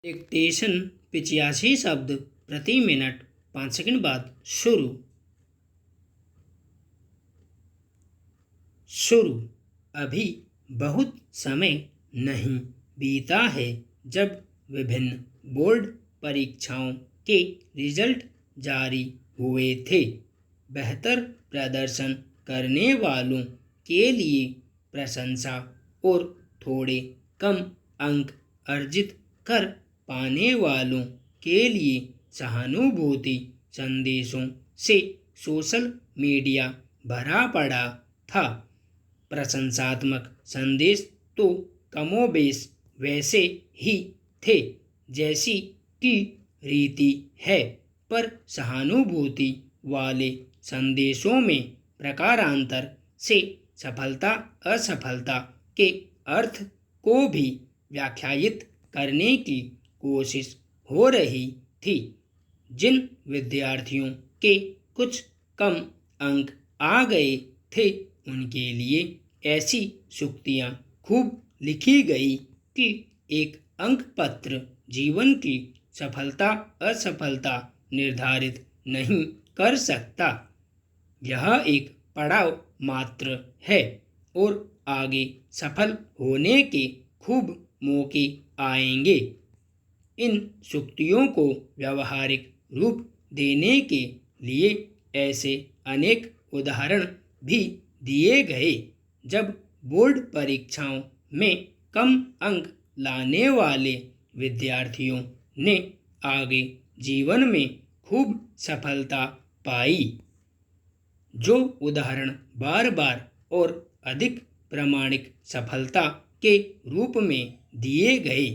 Dictation 85 शब्द प्रति minute 5 second बाद शुरू। अभी बहुत समय नहीं बीता है जब विभिन्न बोर्ड परीक्षाओं के रिजल्ट जारी हुए थे। बेहतर प्रदर्शन करने वालों के लिए प्रशंसा और थोड़े कम अंक अर्जित कर पाने वालों के लिए सहानुभूति संदेशों से सोशल मीडिया भरा पड़ा था। प्रशंसात्मक संदेश तो कमोबेश वैसे ही थे जैसी कि रीति है, पर सहानुभूति वाले संदेशों में प्रकारांतर से सफलता असफलता के अर्थ को भी व्याख्यायित करने की कोशिश हो रही थी। जिन विद्यार्थियों के कुछ कम अंक आ गए थे उनके लिए ऐसी सूक्तियाँ खूब लिखी गई कि एक अंक पत्र जीवन की सफलता असफलता निर्धारित नहीं कर सकता। यह एक पड़ाव मात्र है और आगे सफल होने के खूब मौके आएंगे। इन सूक्तियों को व्यावहारिक रूप देने के लिए ऐसे अनेक उदाहरण भी दिए गए जब बोर्ड परीक्षाओं में कम अंक लाने वाले विद्यार्थियों ने आगे जीवन में खूब सफलता पाई। जो उदाहरण बार बार और अधिक प्रामाणिक सफलता के रूप में दिए गए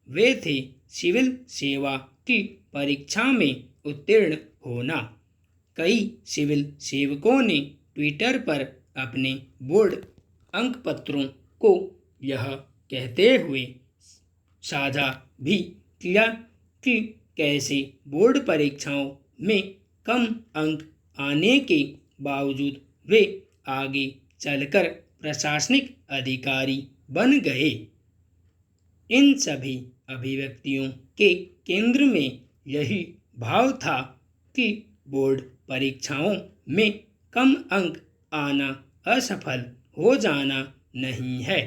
वे थे सिविल सेवा की परीक्षा में उत्तीर्ण होना। कई सिविल सेवकों ने ट्विटर पर अपने बोर्ड अंक पत्रों को यह कहते हुए साझा भी किया कि कैसे बोर्ड परीक्षाओं में कम अंक आने के बावजूद वे आगे चलकर प्रशासनिक अधिकारी बन गए। इन सभी अभिव्यक्तियों के केंद्र में यही भाव था कि बोर्ड परीक्षाओं में कम अंक आना असफल हो जाना नहीं है।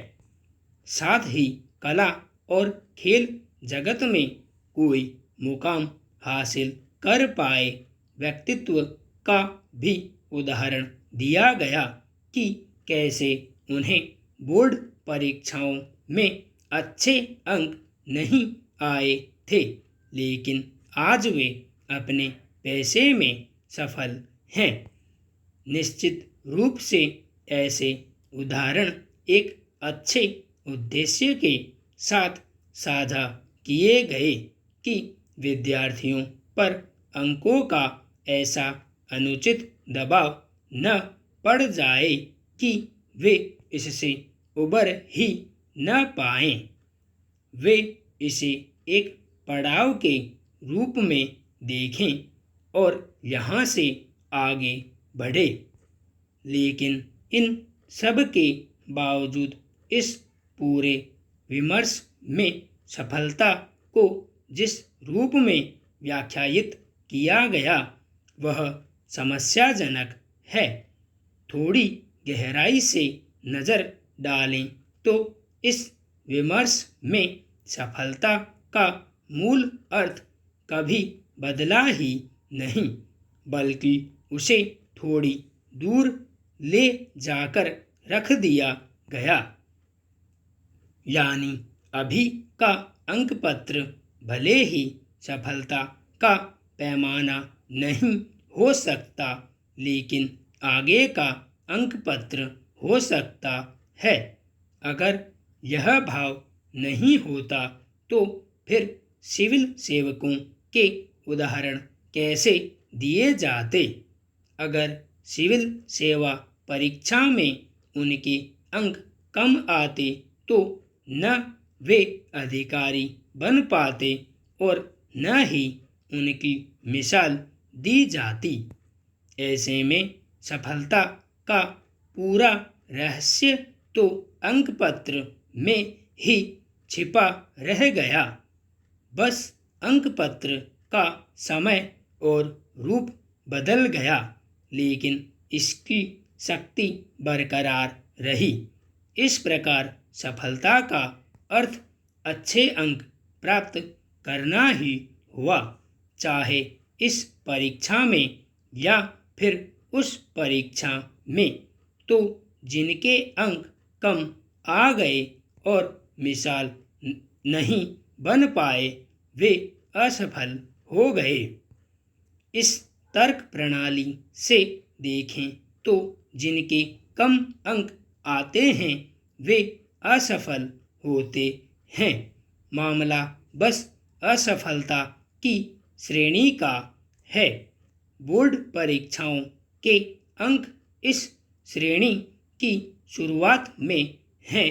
साथ ही कला और खेल जगत में कोई मुकाम हासिल कर पाए व्यक्तित्व का भी उदाहरण दिया गया कि कैसे उन्हें बोर्ड परीक्षाओं में अच्छे अंक नहीं आए थे लेकिन आज वे अपने पैसे में सफल हैं। निश्चित रूप से ऐसे उदाहरण एक अच्छे उद्देश्य के साथ साझा किए गए कि विद्यार्थियों पर अंकों का ऐसा अनुचित दबाव न पड़ जाए कि वे इससे उबर ही न पाएं। वे इसे एक पड़ाव के रूप में देखें और यहाँ से आगे बढ़े। लेकिन इन सब के बावजूद इस पूरे विमर्श में सफलता को जिस रूप में व्याख्यायित किया गया वह समस्याजनक है। थोड़ी गहराई से नज़र डालें तो इस विमर्श में सफलता का मूल अर्थ कभी बदला ही नहीं बल्कि उसे थोड़ी दूर ले जाकर रख दिया गया। यानी अभी का अंक पत्र भले ही सफलता का पैमाना नहीं हो सकता लेकिन आगे का अंक पत्र हो सकता है। अगर यह भाव नहीं होता तो फिर सिविल सेवकों के उदाहरण कैसे दिए जाते। अगर सिविल सेवा परीक्षा में उनके अंक कम आते तो न वे अधिकारी बन पाते और न ही उनकी मिसाल दी जाती। ऐसे में सफलता का पूरा रहस्य तो अंक पत्र में ही छिपा रह गया। बस अंकपत्र का समय और रूप बदल गया, लेकिन इसकी शक्ति बरकरार रही। इस प्रकार सफलता का अर्थ अच्छे अंक प्राप्त करना ही हुआ, चाहे इस परीक्षा में या फिर उस परीक्षा में। तो जिनके अंक कम आ गए और मिसाल नहीं बन पाए, वे असफल हो गए। इस तर्क प्रणाली से देखें तो जिनके कम अंक आते हैं वे असफल होते हैं। मामला बस असफलता की श्रेणी का है। बोर्ड परीक्षाओं के अंक इस श्रेणी की शुरुआत में हैं,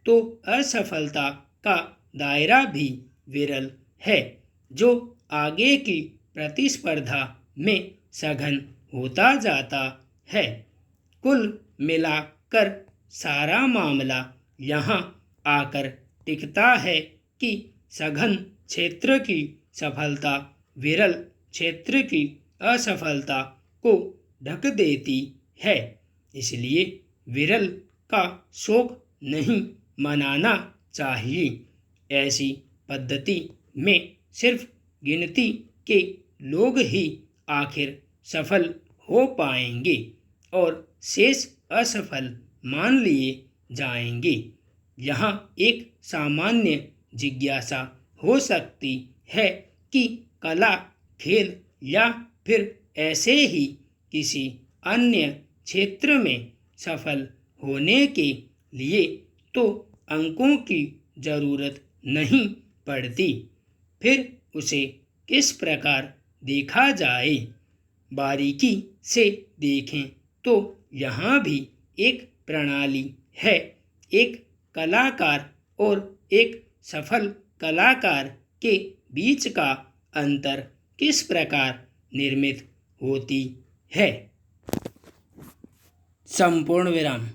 तो असफलता का दायरा भी विरल है, जो आगे की प्रतिस्पर्धा में सघन होता जाता है। कुल मिलाकर सारा मामला यहाँ आकर टिकता है कि सघन क्षेत्र की सफलता विरल क्षेत्र की असफलता को ढक देती है। इसलिए विरल का शोक नहीं मनाना चाहिए। ऐसी पद्धति में सिर्फ गिनती के लोग ही आखिर सफल हो पाएंगे और शेष असफल मान लिए जाएंगे। यहाँ एक सामान्य जिज्ञासा हो सकती है कि कला, खेल या फिर ऐसे ही किसी अन्य क्षेत्र में सफल होने के लिए तो अंकों की ज़रूरत नहीं पड़ती, फिर उसे किस प्रकार देखा जाए। बारीकी से देखें तो यहाँ भी एक प्रणाली है। एक कलाकार और एक सफल कलाकार के बीच का अंतर किस प्रकार निर्मित होती है। संपूर्ण विराम।